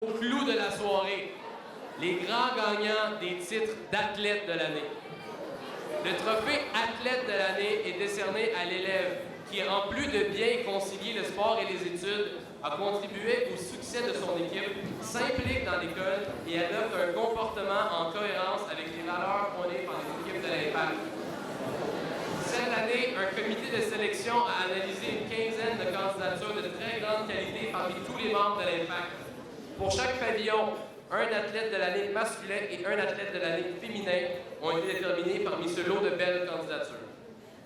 Au clou de la soirée, les grands gagnants des titres d'athlète de l'année. Le trophée athlète de l'année est décerné à l'élève qui, en plus de bien concilier le sport et les études, a contribué au succès de son équipe, s'implique dans l'école et adopte un comportement en cohérence avec les valeurs prônées par les équipes de l'Impact. Cette année, un comité de sélection a analysé une quinzaine de candidatures de très grande qualité parmi tous les membres de l'Impact. Pour chaque pavillon, un athlète de l'année masculin et un athlète de l'année féminin ont été déterminés parmi ce lot de belles candidatures.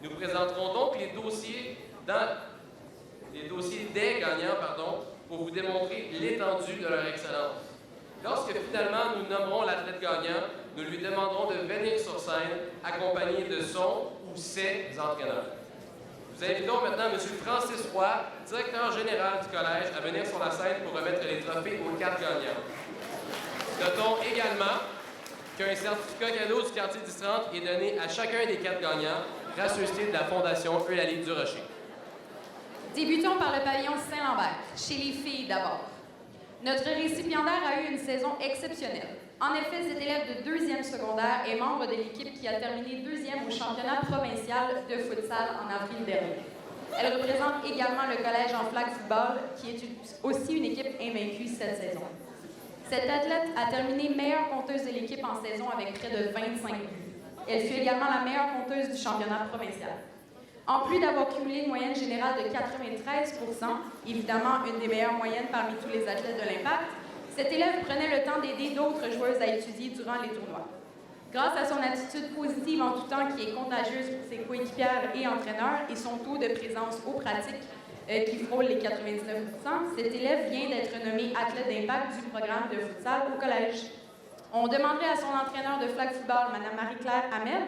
Nous présenterons donc les dossiers des gagnants pour vous démontrer l'étendue de leur excellence. Lorsque finalement nous nommerons l'athlète gagnant, nous lui demanderons de venir sur scène accompagné de son ou ses entraîneurs. Nous invitons maintenant M. Francis Roy, directeur général du collège, à venir sur la scène pour remettre les trophées aux 4 gagnants. Notons également qu'un certificat cadeau du quartier 1030 est donné à chacun des 4 gagnants, gracieuseté de la Fondation Eulalie du Rocher. Débutons par le pavillon Saint-Lambert, chez les filles d'abord. Notre récipiendaire a eu une saison exceptionnelle. En effet, cet élève de 2e secondaire est membre de l'équipe qui a terminé 2e au championnat provincial de futsal en avril dernier. Elle représente également le collège en flag football, qui est aussi une équipe invaincue cette saison. Cette athlète a terminé meilleure compteuse de l'équipe en saison avec près de 25 buts. Elle fut également la meilleure compteuse du championnat provincial. En plus d'avoir cumulé une moyenne générale de 93 %, évidemment une des meilleures moyennes parmi tous les athlètes de l'Impact, cet élève prenait le temps d'aider d'autres joueuses à étudier durant les tournois. Grâce à son attitude positive en tout temps qui est contagieuse pour ses coéquipières et entraîneurs et son taux de présence aux pratiques qui frôle les 99 %, cet élève vient d'être nommé athlète d'impact du programme de futsal au collège. On demanderait à son entraîneur de flag football, Mme Marie-Claire Hamel,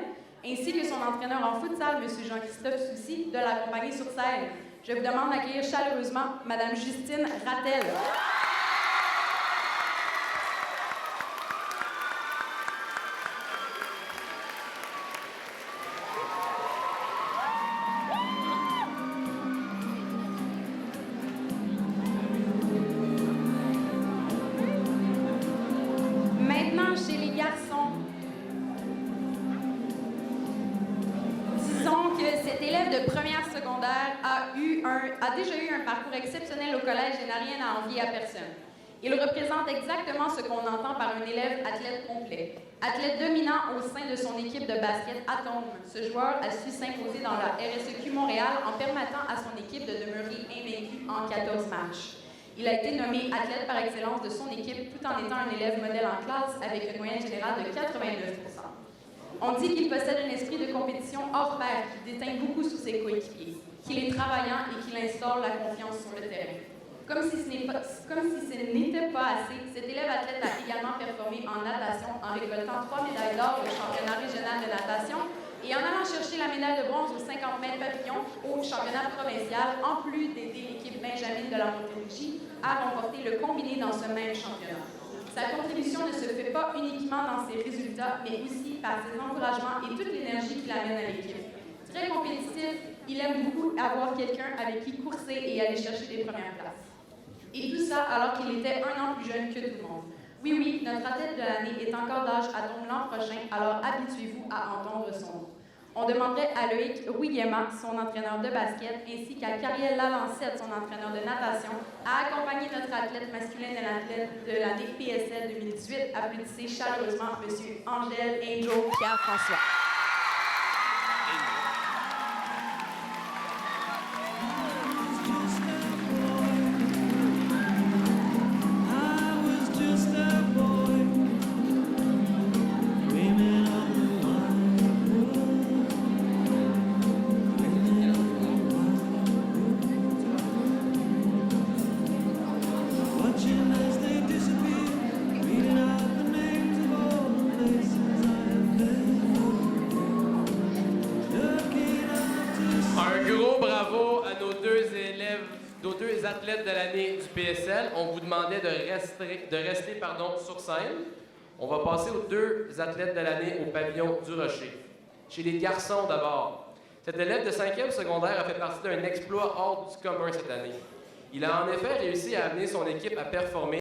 ainsi que son entraîneur en futsal, M. Jean-Christophe Soucy, de l'accompagner sur scène. Je vous demande d'accueillir chaleureusement Mme Justine Rattel. Maintenant, chez les garçons, disons que cet élève de première secondaire a déjà eu un parcours exceptionnel au collège et n'a rien à envier à personne. Il représente exactement ce qu'on entend par un élève athlète complet. Athlète dominant au sein de son équipe de basket Atome, ce joueur a su s'imposer dans la RSEQ Montréal en permettant à son équipe de demeurer invaincue en 14 matchs. Il a été nommé athlète par excellence de son équipe tout en étant un élève modèle en classe avec une moyenne générale de 89 %. On dit qu'il possède un esprit de compétition hors pair qui déteint beaucoup sur ses coéquipiers, qu'il est travaillant et qu'il instaure la confiance sur le terrain. Comme si ce n'était pas assez, cet élève athlète a également performé en natation en récoltant 3 médailles d'or au championnat régional de natation et en allant chercher la médaille de bronze aux 50 mètres papillon au championnat provincial, en plus d'aider l'équipe Benjamin de la Montérégie à remporter le combiné dans ce même championnat. Sa contribution ne se fait pas uniquement dans ses résultats, mais aussi par ses encouragements et toute l'énergie qu'il amène à l'équipe. Très compétitif, il aime beaucoup avoir quelqu'un avec qui courser et aller chercher des premières places. Et tout ça alors qu'il était 1 an plus jeune que tout le monde. Oui, notre athlète de l'année est encore d'âge à tombe l'an prochain, alors habituez-vous à entendre son nom. On demanderait à Loïc Rouillema, son entraîneur de basket, ainsi qu'à Cariel Lalancette, son entraîneur de natation, à accompagner notre athlète masculin de l'athlète de l'année PSL 2018. Applaudissez chaleureusement M. Angèle Angel Pierre-François. Bravo à nos 2 élèves, nos 2 athlètes de l'année du PSL. On vous demandait de rester sur scène. On va passer aux 2 athlètes de l'année au pavillon du Rocher. Chez les garçons d'abord. Cet élève de 5e secondaire a fait partie d'un exploit hors du commun cette année. Il a en effet réussi à amener son équipe à performer